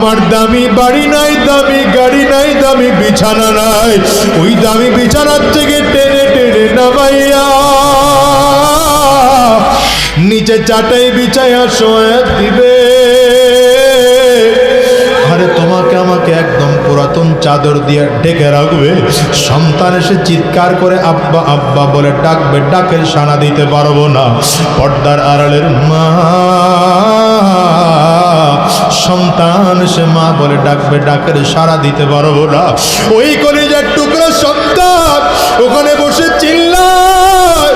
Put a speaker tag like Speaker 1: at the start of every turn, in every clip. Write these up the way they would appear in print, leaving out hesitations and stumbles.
Speaker 1: আমার দামি বাড়ি নাই, দামি গাড়ি নাই, দামি বিছানা নাই, ওই দামি বিছানার থেকে টেনে টেনে নামাইয়া নিচে চাটাই বিছাইয়া শোয়া দিবে। আরে তোমাকে আমাকে একদম পুরাতন চাদর দিয়ে ঢেকে রাখবে। সন্তান এসে চিৎকার করে আব্বা আব্বা বলে ডাকবে, ডাকের সাড়া দিতে পারবো না। পর্দার আড়ালের মা, সন্তান এসে মা বলে ডাকবে, ডাকের সাড়া দিতে পারবো না। ওই কলিজার টুকরা সন্তান ওখানে বসে চিল্লায়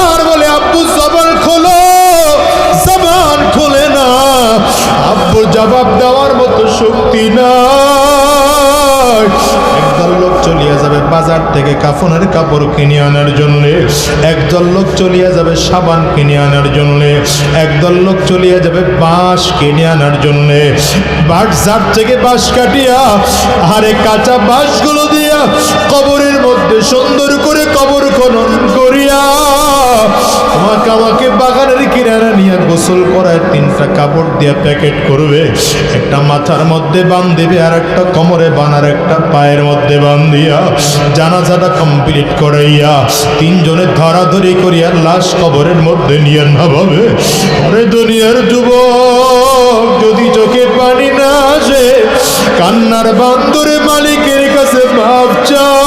Speaker 1: আর বলে আব্বু জবান খোলো, জবান খোলে না। আব্বু জবাব দেওয়ার মতো শক্তি নাই। একদল লোক চলিয়া যাবে বাজার থেকে কাফনের কাপড় কিনে আনার জন্য, একদল লোক চলিয়া যাবে সাবান কিনে আনার জন্য, একদল লোক চলিয়া যাবে বাঁশ কিনে আনার জন্য। বাজার থেকে বাঁশ কাটিয়া আরে কাঁচা বাঁশগুলো দিয়া কবরের মধ্যে সুন্দর করে কবর খনন করিয়া তোমাকে আমাকে বাগানের কিনারা নিয়ে গোসল করায় 3টা কাপড় দিয়া প্যাকেট করবে। একটা মাথার মধ্যে বান্ধিবে, আর একটা কোমরে বানার, একটা পায়ের মধ্যে বান্ধিয়া জানাজাটা কমপ্লিট করাইয়া 3 জনে ধরাধরি করিয়া লাশ কবরের মধ্যে নিয়ে নামাবে। আরে দুনিয়ার যুবক, যদি চোখে পানি না আসে কান্নার বান্দরে মালিকের কাছে মাপ চাও।